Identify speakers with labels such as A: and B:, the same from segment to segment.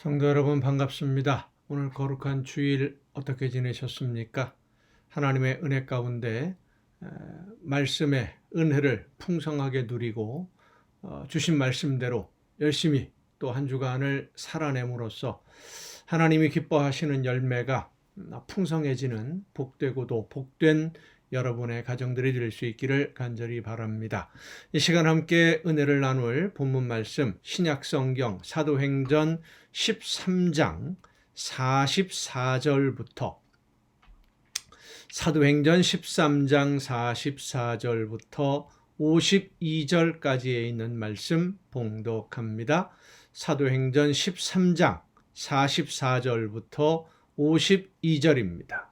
A: 성도 여러분 반갑습니다. 오늘 거룩한 주일 어떻게 지내셨습니까? 하나님의 은혜 가운데 말씀의 은혜를 풍성하게 누리고 주신 말씀대로 열심히 또 한 주간을 살아냄으로써 하나님이 기뻐하시는 열매가 풍성해지는 복되고도 복된 여러분의 가정들이 될 수 있기를 간절히 바랍니다. 이 시간 함께 은혜를 나눌 본문 말씀 신약성경 사도행전 13장 44절부터 사도행전 13장 44절부터 52절까지에 있는 말씀 봉독합니다. 사도행전 13장 44절부터 52절입니다.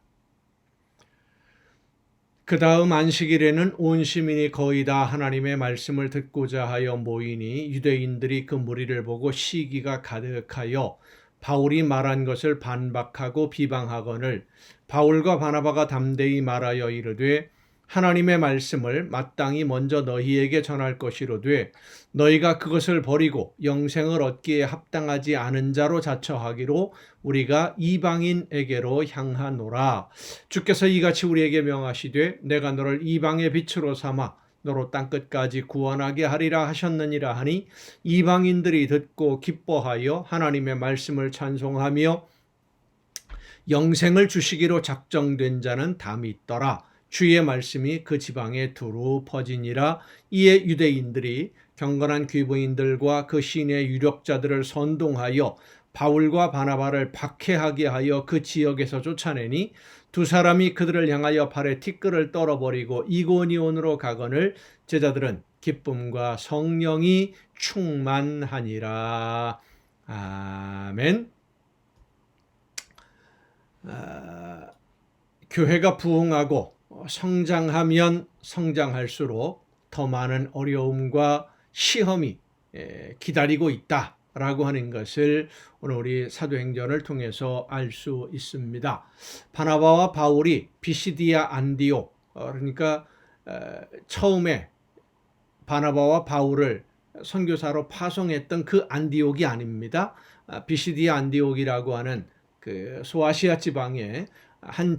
A: 그 다음 안식일에는 온 시민이 거의 다 하나님의 말씀을 듣고자 하여 모이니 유대인들이 그 무리를 보고 시기가 가득하여 바울이 말한 것을 반박하고 비방하거늘 바울과 바나바가 담대히 말하여 이르되 하나님의 말씀을 마땅히 먼저 너희에게 전할 것이로되 너희가 그것을 버리고 영생을 얻기에 합당하지 않은 자로 자처하기로 우리가 이방인에게로 향하노라. 주께서 이같이 우리에게 명하시되 내가 너를 이방의 빛으로 삼아 너로 땅끝까지 구원하게 하리라 하셨느니라 하니 이방인들이 듣고 기뻐하여 하나님의 말씀을 찬송하며 영생을 주시기로 작정된 자는 담이 있더라. 주의 말씀이 그 지방에 두루 퍼지니라. 이에 유대인들이 경건한 귀부인들과 그 시인의 유력자들을 선동하여 바울과 바나바를 박해하게 하여 그 지역에서 쫓아내니 두 사람이 그들을 향하여 발에 티끌을 떨어버리고 이고니온으로 가거늘 제자들은 기쁨과 성령이 충만하니라. 아멘. 교회가 부흥하고 성장하면 성장할수록 더 많은 어려움과 시험이 기다리고 있다라고 하는 것을 오늘 우리 사도행전을 통해서 알 수 있습니다. 바나바와 바울이 비시디아 안디옥, 그러니까 처음에 바나바와 바울을 선교사로 파송했던 그 안디옥이 아닙니다. 비시디아 안디옥이라고 하는 그 소아시아 지방의 한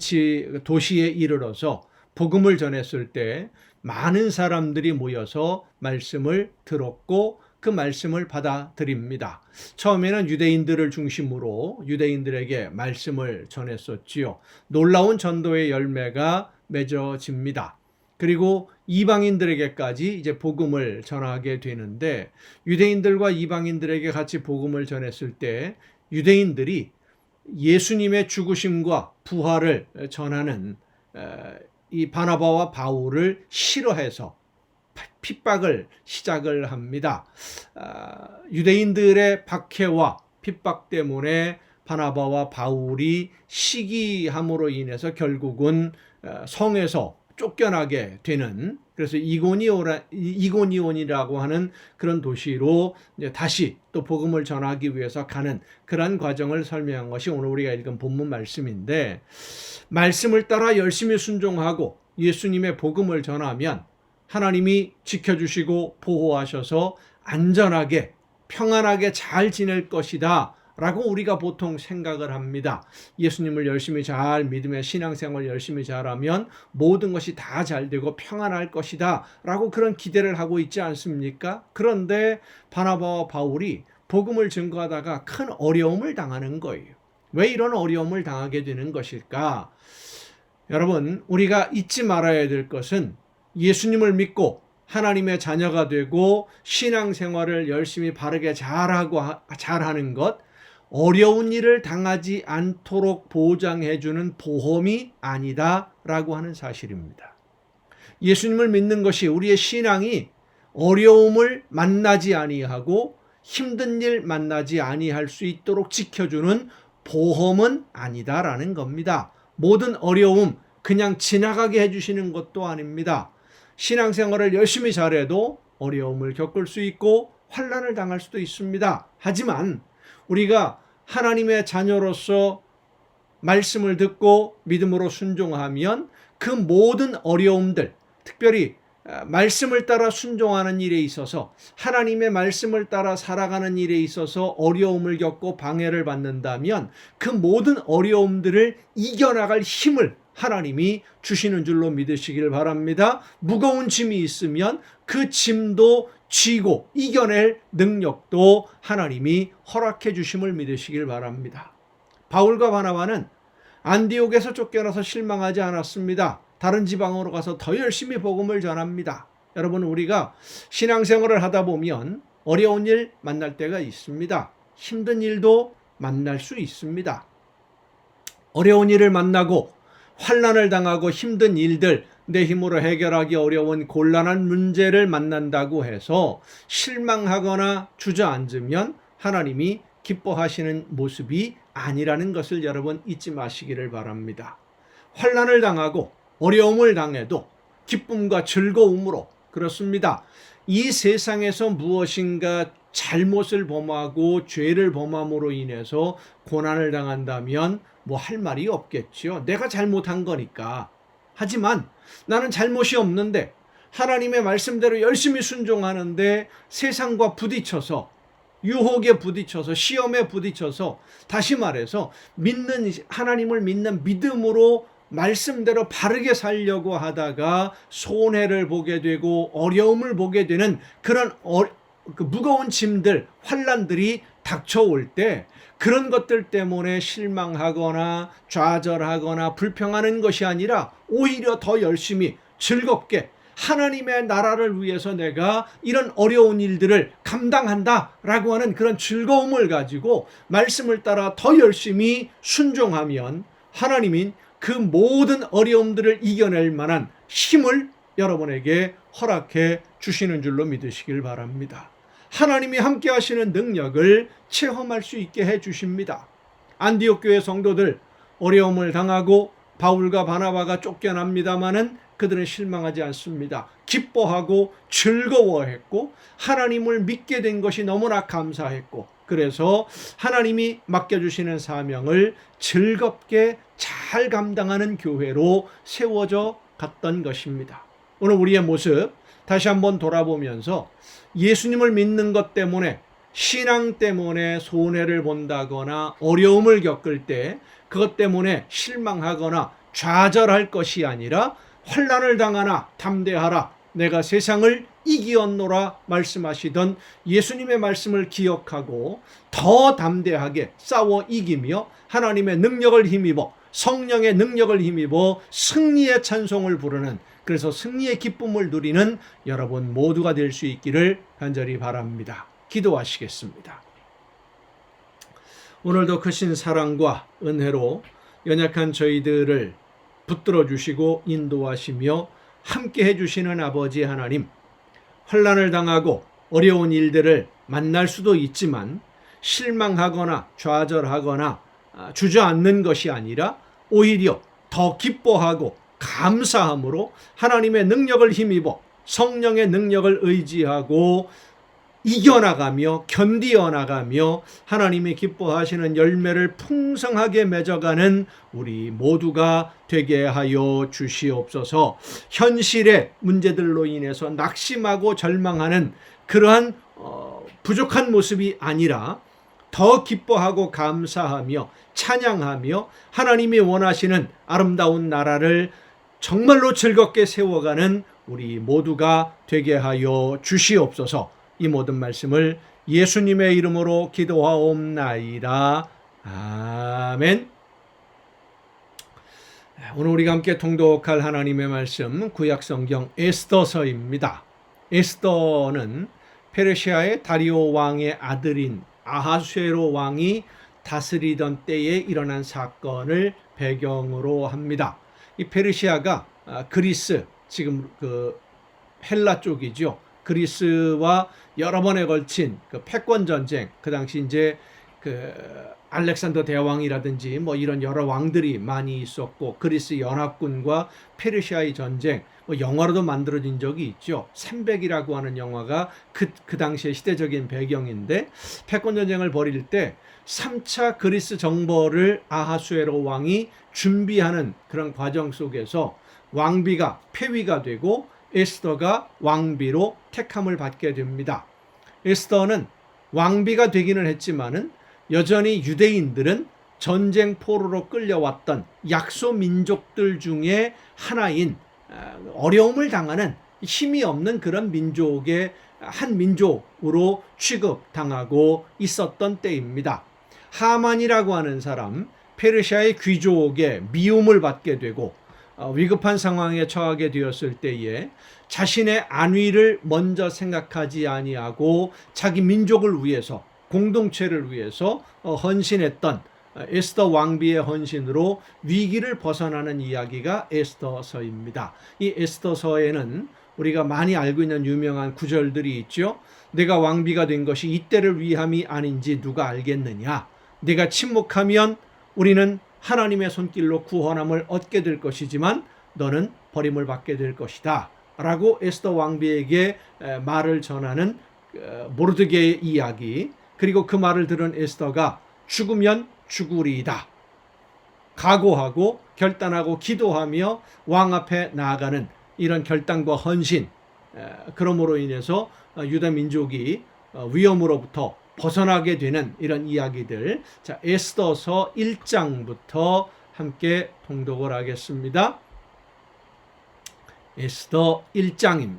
A: 도시에 이르러서 복음을 전했을 때 많은 사람들이 모여서 말씀을 들었고 그 말씀을 받아들입니다. 처음에는 유대인들을 중심으로 유대인들에게 말씀을 전했었지요. 놀라운 전도의 열매가 맺어집니다. 그리고 이방인들에게까지 이제 복음을 전하게 되는데 유대인들과 이방인들에게 같이 복음을 전했을 때 유대인들이 예수님의 죽으심과 부활을 전하는 이 바나바와 바울을 싫어해서 핍박을 시작을 합니다. 유대인들의 박해와 핍박 때문에 바나바와 바울이 시기함으로 인해서 결국은 성에서 쫓겨나게 되는, 그래서 이고니온이라고 하는 그런 도시로 다시 또 복음을 전하기 위해서 가는 그런 과정을 설명한 것이 오늘 우리가 읽은 본문 말씀인데, 말씀을 따라 열심히 순종하고 예수님의 복음을 전하면 하나님이 지켜주시고 보호하셔서 안전하게 평안하게 잘 지낼 것이다 라고 우리가 보통 생각을 합니다. 예수님을 열심히 잘 믿으며 신앙생활 열심히 잘하면 모든 것이 다 잘되고 평안할 것이다 라고 그런 기대를 하고 있지 않습니까? 그런데 바나바와 바울이 복음을 증거하다가 큰 어려움을 당하는 거예요. 왜 이런 어려움을 당하게 되는 것일까? 여러분, 우리가 잊지 말아야 될 것은 예수님을 믿고 하나님의 자녀가 되고 신앙생활을 열심히 바르게 잘하는 것, 어려운 일을 당하지 않도록 보장해주는 보험이 아니다라고 하는 사실입니다. 예수님을 믿는 것이 우리의 신앙이 어려움을 만나지 아니하고 힘든 일 만나지 아니할 수 있도록 지켜주는 보험은 아니다라는 겁니다. 모든 어려움 그냥 지나가게 해주시는 것도 아닙니다. 신앙생활을 열심히 잘해도 어려움을 겪을 수 있고 환난을 당할 수도 있습니다. 하지만 우리가 하나님의 자녀로서 말씀을 듣고 믿음으로 순종하면 그 모든 어려움들, 특별히 말씀을 따라 순종하는 일에 있어서, 하나님의 말씀을 따라 살아가는 일에 있어서 어려움을 겪고 방해를 받는다면 그 모든 어려움들을 이겨나갈 힘을 하나님이 주시는 줄로 믿으시길 바랍니다. 무거운 짐이 있으면 그 짐도 쥐고 이겨낼 능력도 하나님이 허락해 주심을 믿으시길 바랍니다. 바울과 바나바는 안디옥에서 쫓겨나서 실망하지 않았습니다. 다른 지방으로 가서 더 열심히 복음을 전합니다. 여러분, 우리가 신앙생활을 하다 보면 어려운 일 만날 때가 있습니다. 힘든 일도 만날 수 있습니다. 어려운 일을 만나고 환난을 당하고 힘든 일들, 내 힘으로 해결하기 어려운 곤란한 문제를 만난다고 해서 실망하거나 주저앉으면 하나님이 기뻐하시는 모습이 아니라는 것을 여러분 잊지 마시기를 바랍니다. 환난을 당하고 어려움을 당해도 기쁨과 즐거움으로, 그렇습니다. 이 세상에서 무엇인가 잘못을 범하고 죄를 범함으로 인해서 고난을 당한다면 뭐 할 말이 없겠죠. 내가 잘못한 거니까. 하지만 나는 잘못이 없는데 하나님의 말씀대로 열심히 순종하는데 세상과 부딪혀서, 유혹에 부딪혀서, 시험에 부딪혀서, 다시 말해서 하나님을 믿는 믿음으로 말씀대로 바르게 살려고 하다가 손해를 보게 되고 어려움을 보게 되는 그런 무거운 짐들, 환난들이 닥쳐올 때 그런 것들 때문에 실망하거나 좌절하거나 불평하는 것이 아니라 오히려 더 열심히 즐겁게 하나님의 나라를 위해서 내가 이런 어려운 일들을 감당한다라고 하는 그런 즐거움을 가지고 말씀을 따라 더 열심히 순종하면 하나님인 그 모든 어려움들을 이겨낼 만한 힘을 여러분에게 허락해 주시는 줄로 믿으시길 바랍니다. 하나님이 함께 하시는 능력을 체험할 수 있게 해 주십니다. 안디옥 교회 성도들 어려움을 당하고 바울과 바나바가 쫓겨납니다마는 그들은 실망하지 않습니다. 기뻐하고 즐거워했고 하나님을 믿게 된 것이 너무나 감사했고, 그래서 하나님이 맡겨주시는 사명을 즐겁게 잘 감당하는 교회로 세워져 갔던 것입니다. 오늘 우리의 모습 다시 한번 돌아보면서 예수님을 믿는 것 때문에, 신앙 때문에 손해를 본다거나 어려움을 겪을 때 그것 때문에 실망하거나 좌절할 것이 아니라 환난을 당하나 담대하라, 내가 세상을 이기었노라 말씀하시던 예수님의 말씀을 기억하고 더 담대하게 싸워 이기며 하나님의 능력을 힘입어, 성령의 능력을 힘입어 승리의 찬송을 부르는, 그래서 승리의 기쁨을 누리는 여러분 모두가 될 수 있기를 간절히 바랍니다. 기도하시겠습니다. 오늘도 크신 사랑과 은혜로 연약한 저희들을 붙들어 주시고 인도하시며 함께 해주시는 아버지 하나님, 환난을 당하고 어려운 일들을 만날 수도 있지만 실망하거나 좌절하거나 주저앉는 것이 아니라 오히려 더 기뻐하고 감사함으로 하나님의 능력을 힘입어 성령의 능력을 의지하고 이겨나가며 견디어나가며 하나님이 기뻐하시는 열매를 풍성하게 맺어가는 우리 모두가 되게 하여 주시옵소서. 현실의 문제들로 인해서 낙심하고 절망하는 그러한 부족한 모습이 아니라 더 기뻐하고 감사하며 찬양하며 하나님이 원하시는 아름다운 나라를 정말로 즐겁게 세워가는 우리 모두가 되게 하여 주시옵소서. 이 모든 말씀을 예수님의 이름으로 기도하옵나이다. 아멘. 오늘 우리가 함께 통독할 하나님의 말씀, 구약성경 에스더서입니다. 에스더는 페르시아의 다리오 왕의 아들인 아하수에로 왕이 다스리던 때에 일어난 사건을 배경으로 합니다. 이 페르시아가 그리스, 지금 그 헬라 쪽이죠. 그리스와 여러 번에 걸친 그 패권 전쟁, 그 당시 이제 그 알렉산더 대왕이라든지 뭐 이런 여러 왕들이 많이 있었고, 그리스 연합군과 페르시아의 전쟁, 뭐 영화로도 만들어진 적이 있죠. 삼백이라고 하는 영화가 그 당시의 시대적인 배경인데, 패권 전쟁을 벌일 때 3차 그리스 정벌을 아하수에로 왕이 준비하는 그런 과정 속에서 왕비가 폐위가 되고 에스더가 왕비로 택함을 받게 됩니다. 에스더는 왕비가 되기는 했지만은 여전히 유대인들은 전쟁 포로로 끌려왔던 약소 민족들 중에 하나인 어려움을 당하는 힘이 없는 그런 민족의 한 민족으로 취급당하고 있었던 때입니다. 하만이라고 하는 사람, 페르시아의 귀족의 미움을 받게 되고 위급한 상황에 처하게 되었을 때에 자신의 안위를 먼저 생각하지 아니하고 자기 민족을 위해서, 공동체를 위해서 헌신했던 에스더 왕비의 헌신으로 위기를 벗어나는 이야기가 에스더서입니다. 이 에스더서에는 우리가 많이 알고 있는 유명한 구절들이 있죠. 내가 왕비가 된 것이 이때를 위함이 아닌지 누가 알겠느냐. 내가 침묵하면 우리는 하나님의 손길로 구원함을 얻게 될 것이지만 너는 버림을 받게 될 것이다 라고 에스더 왕비에게 말을 전하는 모르드게의 이야기, 그리고 그 말을 들은 에스더가 죽으면 죽으리이다 각오하고 결단하고 기도하며 왕 앞에 나아가는 이런 결단과 헌신, 그러므로 인해서 유다 민족이 위험으로부터 벗어나게 되는 이런 이야기들, 자, 에스더서 1장부터 함께 통독을 하겠습니다. 에스더 1장입니다.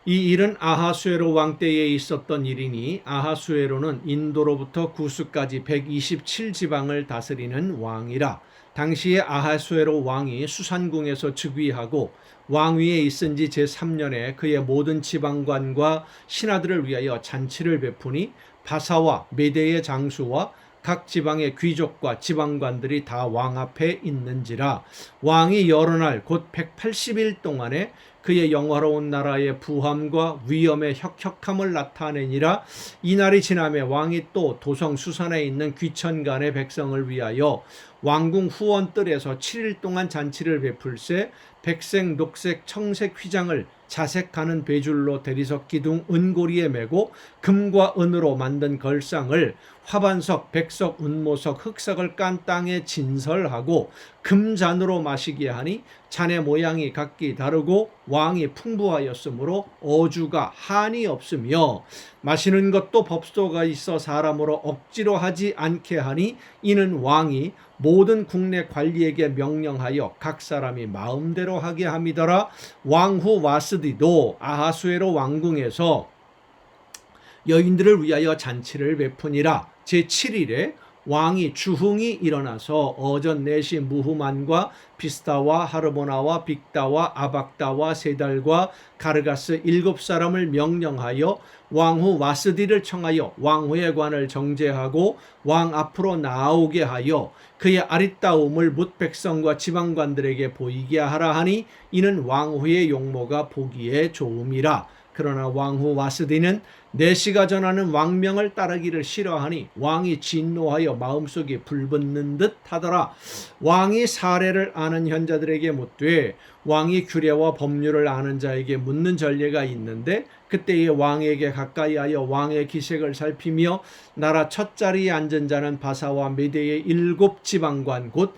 A: 이 일은 아하수에로 왕 때에 있었던 일이니 아하수에로는 인도로부터 구스까지 127지방을 다스리는 왕이라. 당시에 아하수에로 왕이 수산궁에서 즉위하고 왕위에 있은 지 제3년에 그의 모든 지방관과 신하들을 위하여 잔치를 베푸니 바사와 메대의 장수와 각 지방의 귀족과 지방관들이 다 왕 앞에 있는지라. 왕이 여러 날 곧 180일 동안에 그의 영화로운 나라의 부함과 위엄의 혁혁함을 나타내니라. 이날이 지나매 왕이 또 도성 수산에 있는 귀천간의 백성을 위하여 왕궁 후원뜰에서 7일 동안 잔치를 베풀세 백색, 녹색, 청색 휘장을 자색하는 배줄로 대리석 기둥 은고리에 메고 금과 은으로 만든 걸상을 화반석, 백석, 운모석, 흑석을 깐 땅에 진설하고 금잔으로 마시게 하니 잔의 모양이 각기 다르고 왕이 풍부하였으므로 어주가 한이 없으며 마시는 것도 법도가 있어 사람으로 억지로 하지 않게 하니 이는 왕이 모든 국내 관리에게 명령하여 각 사람이 마음대로 하게 함이더라. 왕후 와스디도 아하수에로 왕궁에서 여인들을 위하여 잔치를 베푸니라. 제7일에 왕이 주흥이 일어나서 어전 내시 무후만과 비스다와 하르보나와 빅다와 아박다와 세달과 가르가스 7사람을 명령하여 왕후 와스디를 청하여 왕후의 관을 정제하고 왕 앞으로 나오게 하여 그의 아리따움을 뭇 백성과 지방관들에게 보이게 하라 하니 이는 왕후의 용모가 보기에 좋음이라. 그러나 왕후 와스디는 내시가 전하는 왕명을 따르기를 싫어하니 왕이 진노하여 마음속에 불붙는 듯 하더라. 왕이 사례를 아는 현자들에게 묻되 왕이 규례와 법률을 아는 자에게 묻는 전례가 있는데 그때에 왕에게 가까이하여 왕의 기색을 살피며 나라 첫 자리에 앉은 자는 바사와 메대의 7지방관 곧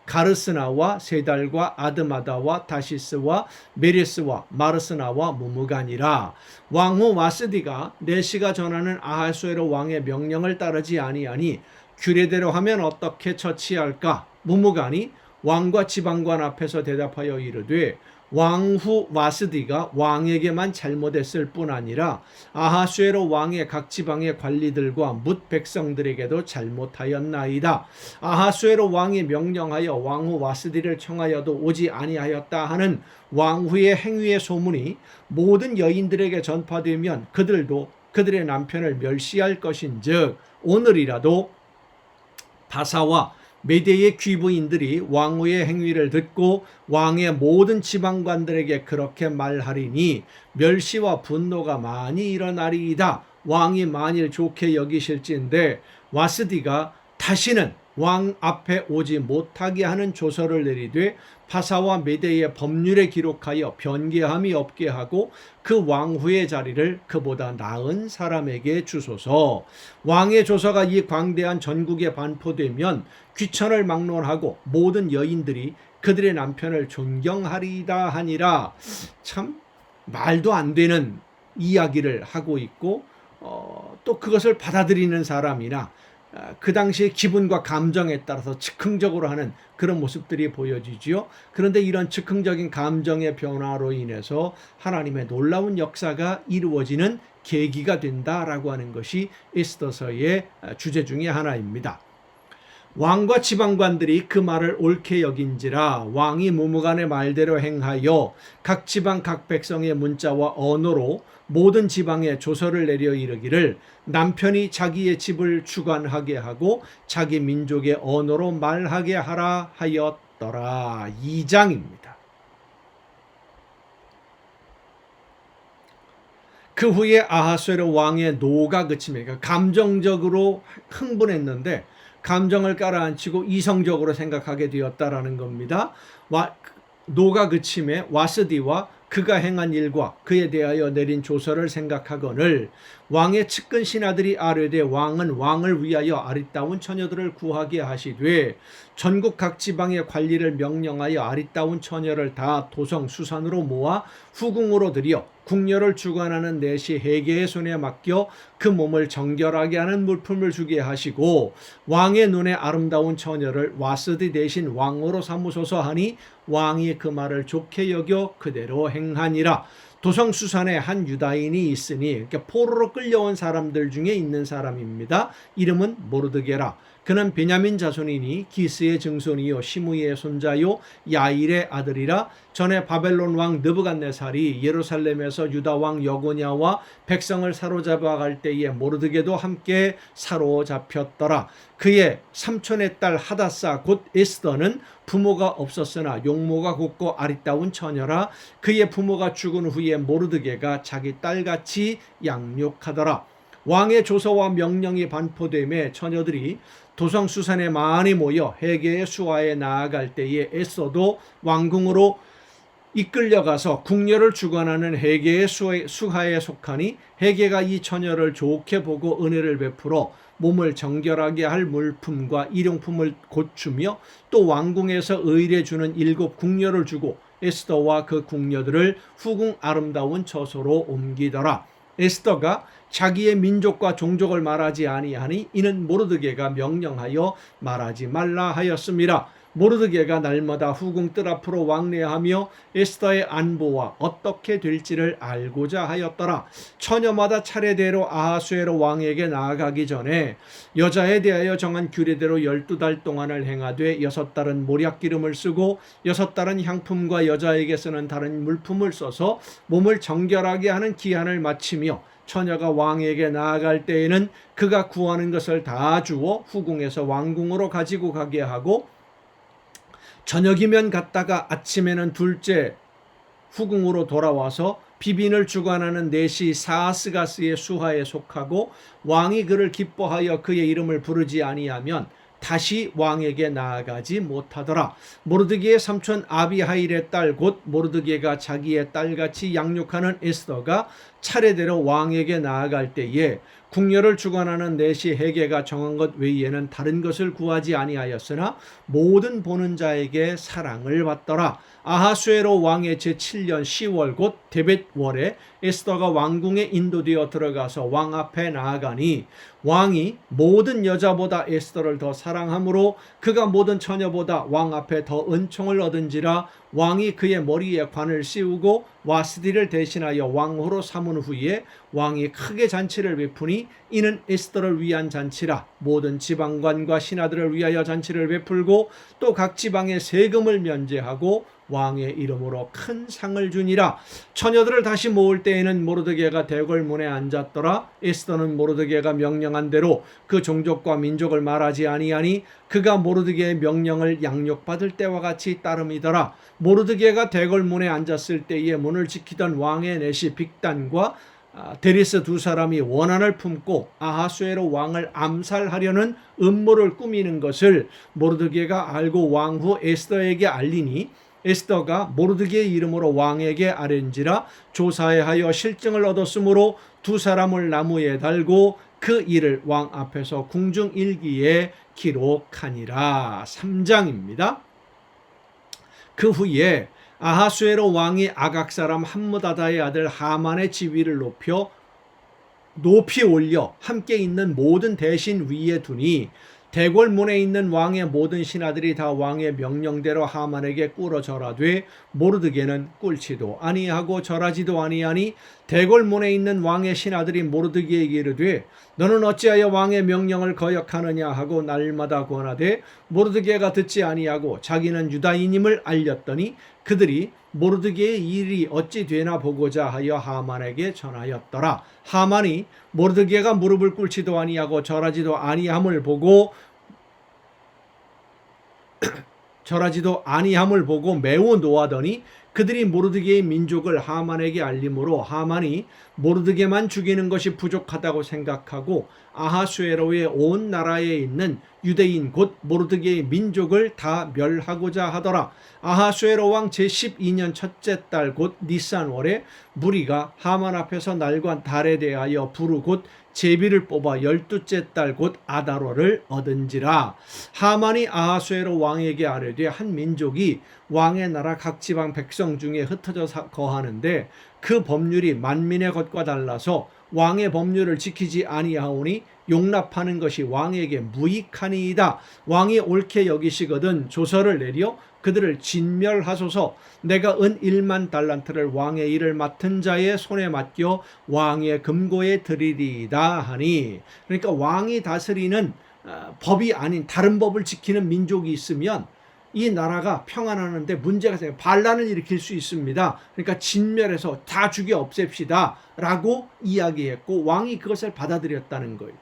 A: 가르스나와 세달과 아드마다와 다시스와 메리스와 마르스나와 무무간이라. 왕후 와스디가 내시가 전하는 아하수에로 왕의 명령을 따르지 아니하니 규례대로 하면 어떻게 처치할까? 무무간이 왕과 지방관 앞에서 대답하여 이르되 왕후 와스디가 왕에게만 잘못했을 뿐 아니라 아하수에로 왕의 각 지방의 관리들과 뭇 백성들에게도 잘못하였나이다. 아하수에로 왕이 명령하여 왕후 와스디를 청하여도 오지 아니하였다 하는 왕후의 행위의 소문이 모든 여인들에게 전파되면 그들도 그들의 남편을 멸시할 것인즉 오늘이라도 바사와 메대의 귀부인들이 왕후의 행위를 듣고 왕의 모든 지방관들에게 그렇게 말하리니 멸시와 분노가 많이 일어나리이다. 왕이 만일 좋게 여기실진데 와스디가 다시는 왕 앞에 오지 못하게 하는 조서를 내리되 파사와 메대의 법률에 기록하여 변개함이 없게 하고 그 왕후의 자리를 그보다 나은 사람에게 주소서. 왕의 조서가 이 광대한 전국에 반포되면 귀천을 막론하고 모든 여인들이 그들의 남편을 존경하리이다 하니라. 참 말도 안 되는 이야기를 하고 있고 또 그것을 받아들이는 사람이나 그 당시의 기분과 감정에 따라서 즉흥적으로 하는 그런 모습들이 보여지지요. 그런데 이런 즉흥적인 감정의 변화로 인해서 하나님의 놀라운 역사가 이루어지는 계기가 된다라고 하는 것이 에스더서의 주제 중에 하나입니다. 왕과 지방관들이 그 말을 옳게 여긴지라 왕이 무무간의 말대로 행하여 각 지방 각 백성의 문자와 언어로 모든 지방에 조서를 내려 이르기를 남편이 자기의 집을 주관하게 하고 자기 민족의 언어로 말하게 하라 하였더라. 2장입니다. 그 후에 아하수에로 왕의 노가 그치매, 감정적으로 흥분했는데 감정을 깔아앉히고 이성적으로 생각하게 되었다라는 겁니다. 노가 그침에 와스디와 그가 행한 일과 그에 대하여 내린 조서를 생각하거늘 왕의 측근 신하들이 아뢰되 왕은 왕을 위하여 아리따운 처녀들을 구하게 하시되 전국 각 지방의 관리를 명령하여 아리따운 처녀를 다 도성 수산으로 모아 후궁으로 들여 궁녀를 주관하는 내시 헤게의 손에 맡겨 그 몸을 정결하게 하는 물품을 주게 하시고 왕의 눈에 아름다운 처녀를 와스디 대신 왕으로 삼으소서 하니 왕이 그 말을 좋게 여겨 그대로 행하니라. 도성 수산에 한 유다인이 있으니 포로로 끌려온 사람들 중에 있는 사람입니다. 이름은 모르드게라. 그는 베냐민 자손이니 기스의 증손이요 시므이의 손자요 야일의 아들이라. 전에 바벨론 왕 느부갓네살이 예루살렘에서 유다 왕 여고냐와 백성을 사로잡아 갈 때에 모르드게도 함께 사로잡혔더라. 그의 삼촌의 딸 하다사 곧 에스더는 부모가 없었으나 용모가 곱고 아리따운 처녀라. 그의 부모가 죽은 후에 모르드게가 자기 딸같이 양육하더라. 왕의 조서와 명령이 반포되매 처녀들이 도성 수산에 많이 모여 헤게의 수하에 나아갈 때에 에스더도 왕궁으로 이끌려가서 궁녀를 주관하는 헤게의 수하에 속하니 헤게가 이 처녀를 좋게 보고 은혜를 베풀어 몸을 정결하게 할 물품과 일용품을 고추며 또 왕궁에서 의뢰 주는 7 궁녀를 주고 에스더와 그 궁녀들을 후궁 아름다운 처소로 옮기더라. 에스더가 자기의 민족과 종족을 말하지 아니하니 이는 모르드게가 명령하여 말하지 말라 하였습니다. 모르드게가 날마다 후궁 뜰 앞으로 왕래하며 에스더의 안보와 어떻게 될지를 알고자 하였더라. 처녀마다 차례대로 아하수에로 왕에게 나아가기 전에 여자에 대하여 정한 규례대로 12달 동안을 행하되 6달은 몰약기름을 쓰고 6달은 향품과 여자에게 쓰는 다른 물품을 써서 몸을 정결하게 하는 기한을 마치며 처녀가 왕에게 나아갈 때에는 그가 구하는 것을 다 주어 후궁에서 왕궁으로 가지고 가게 하고 저녁이면 갔다가 아침에는 둘째 후궁으로 돌아와서 비빈을 주관하는 내시 사아스가스의 수하에 속하고 왕이 그를 기뻐하여 그의 이름을 부르지 아니하면 다시 왕에게 나아가지 못하더라. 모르드게의 삼촌 아비하일의 딸 곧 모르드게가 자기의 딸같이 양육하는 에스더가 차례대로 왕에게 나아갈 때에 궁녀를 주관하는 내시 헤게가 정한 것 외에는 다른 것을 구하지 아니하였으나 모든 보는 자에게 사랑을 받더라. 아하수에로 왕의 제7년 10월 곧 데벳월에 에스더가 왕궁에 인도되어 들어가서 왕 앞에 나아가니 왕이 모든 여자보다 에스더를 더 사랑하므로 그가 모든 처녀보다 왕 앞에 더 은총을 얻은지라. 왕이 그의 머리에 관을 씌우고 와스디를 대신하여 왕후로 삼은 후에 왕이 크게 잔치를 베푸니 이는 에스더를 위한 잔치라. 모든 지방관과 신하들을 위하여 잔치를 베풀고 또 각 지방에 세금을 면제하고 왕의 이름으로 큰 상을 주니라. 처녀들을 다시 모을 때에는 모르드게가 대궐문에 앉았더라. 에스더는 모르드게가 명령한 대로 그 종족과 민족을 말하지 아니하니 그가 모르드게의 명령을 양육받을 때와 같이 따름이더라. 모르드게가 대궐문에 앉았을 때에 문을 지키던 왕의 내시 빅단과 데리스 두 사람이 원한을 품고 아하수에로 왕을 암살하려는 음모를 꾸미는 것을 모르드게가 알고 왕후 에스더에게 알리니 에스더가 모르드게의 이름으로 왕에게 아뢰는지라 조사하여 실증을 얻었으므로 두 사람을 나무에 달고 그 일을 왕 앞에서 궁중일기에 기록하니라. 3장입니다. 그 후에 아하수에로 왕이 아각 사람 함므다다의 아들 하만의 지위를 높이 올려 함께 있는 모든 대신 위에 두니 대궐문에 있는 왕의 모든 신하들이 다 왕의 명령대로 하만에게 꿇어 절하되 모르드게는 꿇지도 아니하고 절하지도 아니하니 대궐문에 있는 왕의 신하들이 모르드게에게 이르되 너는 어찌하여 왕의 명령을 거역하느냐 하고 날마다 권하되 모르드게가 듣지 아니하고 자기는 유다인임을 알렸더니 그들이 모르드게의 일이 어찌 되나 보고자 하여 하만에게 전하였더라. 하만이 모르드게가 무릎을 꿇지도 아니하고 절하지도 아니함을 보고 매우 노하더니 그들이 모르드게의 민족을 하만에게 알림으로 하만이 모르드게만 죽이는 것이 부족하다고 생각하고 아하수에로의 온 나라에 있는 유대인 곧 모르드게의 민족을 다 멸하고자 하더라. 아하수에로 왕 제12년 첫째 달 곧 니산월에 무리가 하만 앞에서 날과 달에 대하여 부르 곧 제비를 뽑아 12째 달 곧 아다로를 얻은지라. 하만이 아하수에로 왕에게 아뢰되 한 민족이 왕의 나라 각 지방 백성 중에 흩어져 거하는데 그 법률이 만민의 것과 달라서 왕의 법률을 지키지 아니하오니 용납하는 것이 왕에게 무익하니이다. 왕이 옳게 여기시거든 조서를 내려 그들을 진멸하소서. 내가 은 1만 달란트를 왕의 일을 맡은 자의 손에 맡겨 왕의 금고에 드리리이다 하니. 그러니까 왕이 다스리는 법이 아닌 다른 법을 지키는 민족이 있으면 이 나라가 평안하는데 문제가 생겨 반란을 일으킬 수 있습니다. 그러니까 진멸해서 다 죽여 없앱시다 라고 이야기했고 왕이 그것을 받아들였다는 거예요.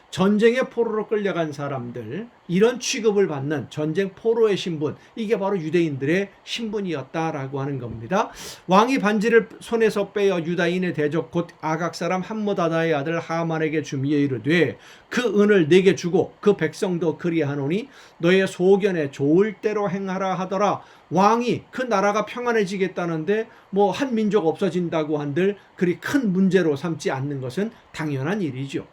A: 전쟁의 포로로 끌려간 사람들, 이런 취급을 받는 전쟁 포로의 신분, 이게 바로 유대인들의 신분이었다라고 하는 겁니다. 왕이 반지를 손에서 빼어 유다인의 대적 곧 아각 사람 함므다다의 아들 하만에게 주미에 이르되 그 은을 내게 주고 그 백성도 그리하노니 너의 소견에 좋을 대로 행하라 하더라. 왕이 그 나라가 평안해지겠다는데 뭐 한 민족 없어진다고 한들 그리 큰 문제로 삼지 않는 것은 당연한 일이죠.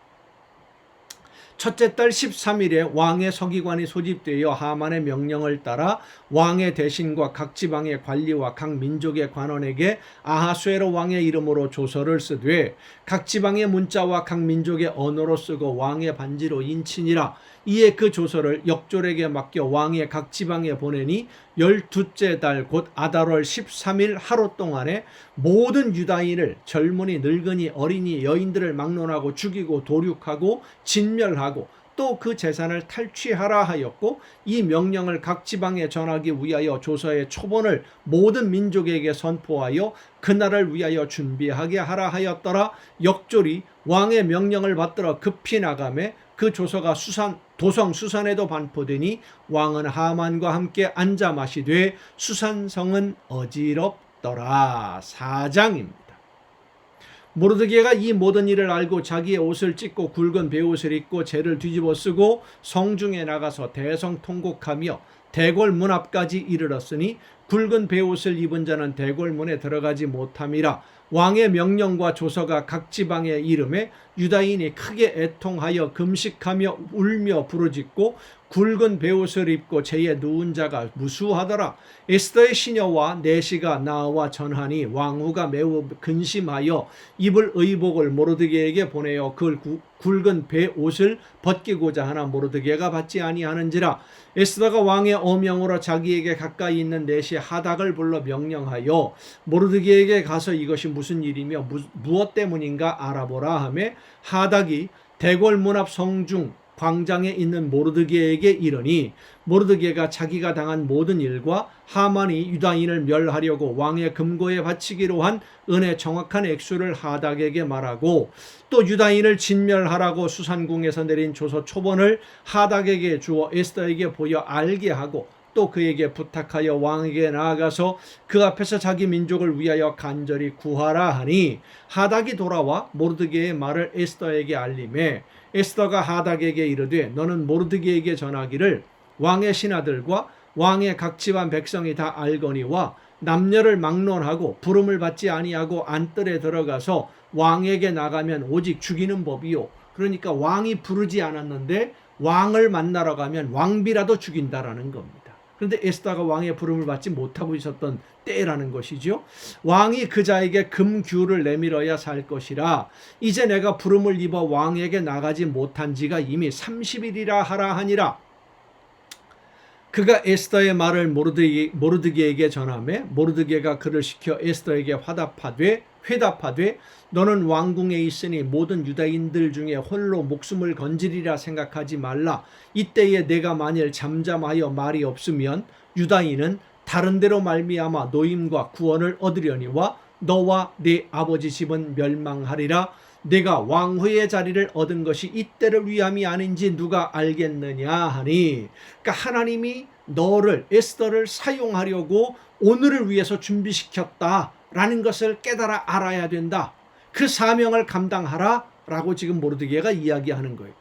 A: 첫째 달 13일에 왕의 서기관이 소집되어 하만의 명령을 따라 왕의 대신과 각 지방의 관리와 각 민족의 관원에게 아하수에로 왕의 이름으로 조서를 쓰되 각 지방의 문자와 각 민족의 언어로 쓰고 왕의 반지로 인치니라. 이에 그 조서를 역졸에게 맡겨 왕의 각 지방에 보내니 12째 달 곧 아달월 13일 하루 동안에 모든 유다인을 젊은이 늙은이 어린이 여인들을 막론하고 죽이고 도륙하고 진멸하고 또 그 재산을 탈취하라 하였고 이 명령을 각 지방에 전하기 위하여 조서의 초본을 모든 민족에게 선포하여 그날을 위하여 준비하게 하라 하였더라. 역졸이 왕의 명령을 받들어 급히 나가매 그 조서가 도성 수산에도 반포되니 왕은 하만과 함께 앉아 마시되 수산성은 어지럽더라. 4장입니다. 모르드게가 이 모든 일을 알고 자기의 옷을 찢고 굵은 베옷을 입고 재를 뒤집어 쓰고 성중에 나가서 대성통곡하며 대궐 문 앞까지 이르렀으니 굵은 베옷을 입은 자는 대궐 문에 들어가지 못함이라. 왕의 명령과 조서가 각 지방의 이름에 유다인이 크게 애통하여 금식하며 울며 부르짖고 굵은 베옷을 입고 재에 누운 자가 무수하더라. 에스더의 시녀와 내시가 나와 전하니 왕후가 매우 근심하여 입을 의복을 모르드게에게 보내어 그 굵은 베옷을 벗기고자 하나 모르드게가 받지 아니하는지라. 에스더가 왕의 어명으로 자기에게 가까이 있는 내시 하닥을 불러 명령하여 모르드게에게 가서 이것이 무슨 일이며 무엇 때문인가 알아보라 하매 하닥이 대궐 문 앞 성중 광장에 있는 모르드게에게 이르니 모르드게가 자기가 당한 모든 일과 하만이 유다인을 멸하려고 왕의 금고에 바치기로 한 은의 정확한 액수를 하닥에게 말하고 또 유다인을 진멸하라고 수산궁에서 내린 조서 초본을 하닥에게 주어 에스더에게 보여 알게 하고 또 그에게 부탁하여 왕에게 나아가서 그 앞에서 자기 민족을 위하여 간절히 구하라 하니 하닥이 돌아와 모르드게의 말을 에스더에게 알림해 에스더가 하닥에게 이르되 너는 모르드게에게 전하기를 왕의 신하들과 왕의 각 집안 백성이 다 알거니와 남녀를 막론하고 부름을 받지 아니하고 안뜰에 들어가서 왕에게 나가면 오직 죽이는 법이요. 그러니까 왕이 부르지 않았는데 왕을 만나러 가면 왕비라도 죽인다라는 겁니다. 그런데 에스더가 왕의 부름을 받지 못하고 있었던 때라는 것이죠. 왕이 그자에게 금규를 내밀어야 살 것이라 이제 내가 부름을 입어 왕에게 나가지 못한 지가 이미 30일이라 하라 하니라. 그가 에스더의 말을 모르드게에게 전하매 모르드게가 그를 시켜 에스더에게 회답하되 너는 왕궁에 있으니 모든 유다인들 중에 홀로 목숨을 건지리라 생각하지 말라. 이때에 내가 만일 잠잠하여 말이 없으면 유다인은 다른 데로 말미암아 노임과 구원을 얻으려니와 너와 네 아버지 집은 멸망하리라. 내가 왕후의 자리를 얻은 것이 이때를 위함이 아닌지 누가 알겠느냐 하니, 그러니까 하나님이 너를 에스더를 사용하려고 오늘을 위해서 준비시켰다라는 것을 깨달아 알아야 된다. 그 사명을 감당하라 라고 지금 모르드게가 이야기하는 거예요.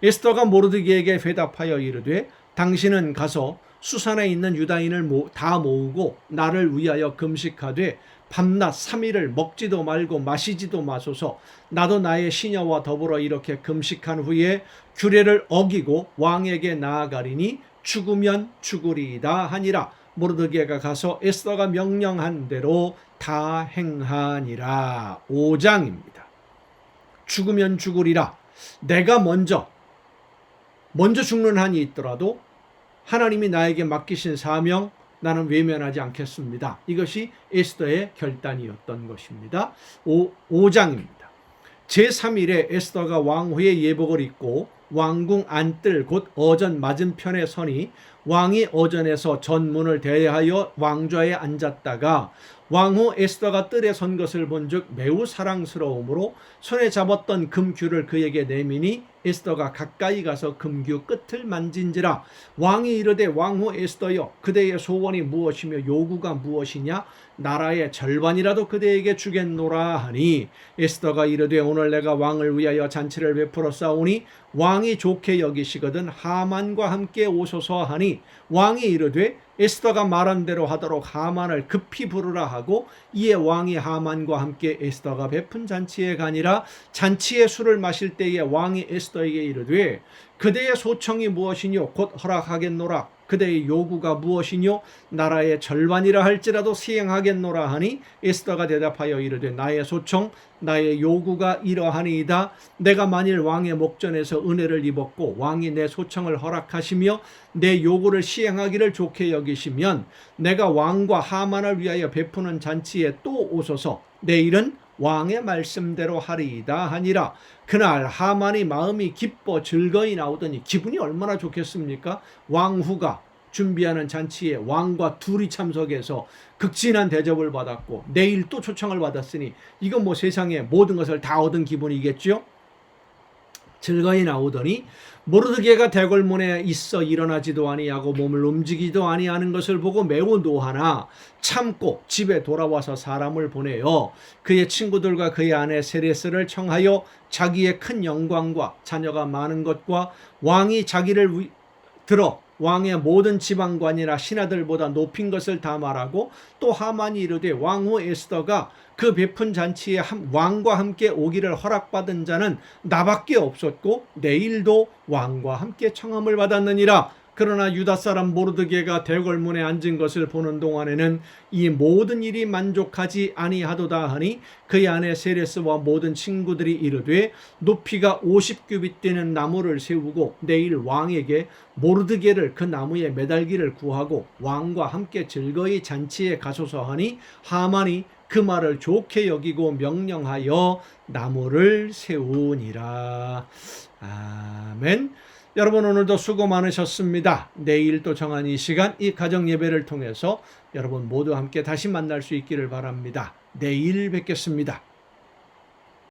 A: 에스더가 모르드게에게 회답하여 이르되 당신은 가서 수산에 있는 유다인을 다 모으고 나를 위하여 금식하되 밤낮 3일을 먹지도 말고 마시지도 마소서. 나도 나의 시녀와 더불어 이렇게 금식한 후에 규례를 어기고 왕에게 나아가리니 죽으면 죽으리이다 하니라. 모르드게가 가서 에스더가 명령한 대로 다 행하니라. 5장입니다. 죽으면 죽으리라. 내가 먼저 죽는 한이 있더라도 하나님이 나에게 맡기신 사명 나는 외면하지 않겠습니다. 이것이 에스더의 결단이었던 것입니다. 5장입니다. 제3일에 에스더가 왕후의 예복을 입고 왕궁 안뜰 곧 어전 맞은편에 서니 왕이 어전에서 전문을 대하여 왕좌에 앉았다가 왕후 에스더가 뜰에 선 것을 본즉 매우 사랑스러우므로 손에 잡았던 금규를 그에게 내미니 에스더가 가까이 가서 금규 끝을 만진지라. 왕이 이르되 왕후 에스더여 그대의 소원이 무엇이며 요구가 무엇이냐. 나라의 절반이라도 그대에게 주겠노라 하니 에스더가 이르되 오늘 내가 왕을 위하여 잔치를 베풀어 싸우니 왕이 좋게 여기시거든 하만과 함께 오소서 하니 왕이 이르되 에스더가 말한 대로 하도록 하만을 급히 부르라 하고 이에 왕이 하만과 함께 에스더가 베푼 잔치에 가니라. 잔치의 술을 마실 때에 왕이 에스더에게 이르되 그대의 소청이 무엇이뇨 곧 허락하겠노라. 그대의 요구가 무엇이뇨 나라의 절반이라 할지라도 시행하겠노라 하니 에스더가 대답하여 이르되 나의 소청 나의 요구가 이러하니이다. 내가 만일 왕의 목전에서 은혜를 입었고 왕이 내 소청을 허락하시며 내 요구를 시행하기를 좋게 여기시면 내가 왕과 하만을 위하여 베푸는 잔치에 또 오소서. 내일은 왕의 말씀대로 하리이다 하니라. 그날 하만이 마음이 기뻐 즐거이 나오더니 기분이 얼마나 좋겠습니까? 왕후가 준비하는 잔치에 왕과 둘이 참석해서 극진한 대접을 받았고 내일 또 초청을 받았으니 이건 뭐 세상에 모든 것을 다 얻은 기분이겠죠. 즐거이 나오더니 모르드게가 대궐문에 있어 일어나지도 아니하고 몸을 움직이지도 아니하는 것을 보고 매우 노하나 참고 집에 돌아와서 사람을 보내어 그의 친구들과 그의 아내 세레스를 청하여 자기의 큰 영광과 자녀가 많은 것과 왕이 자기를 들어 왕의 모든 지방관이나 신하들보다 높인 것을 다 말하고 또 하만이 이르되 왕후 에스더가 그 베푼 잔치에 왕과 함께 오기를 허락받은 자는 나밖에 없었고 내일도 왕과 함께 청함을 받았느니라. 그러나 유다 사람 모르드게가 대궐문에 앉은 것을 보는 동안에는 이 모든 일이 만족하지 아니하도다 하니 그의 아내 세레스와 모든 친구들이 이르되 높이가 50규빗 되는 나무를 세우고 내일 왕에게 모르드게를 그 나무에 매달기를 구하고 왕과 함께 즐거이 잔치에 가소서 하니 하만이 그 말을 좋게 여기고 명령하여 나무를 세우니라. 아멘. 여러분 오늘도 수고 많으셨습니다. 내일 또 정한 이 시간 이 가정 예배를 통해서 여러분 모두 함께 다시 만날 수 있기를 바랍니다. 내일 뵙겠습니다.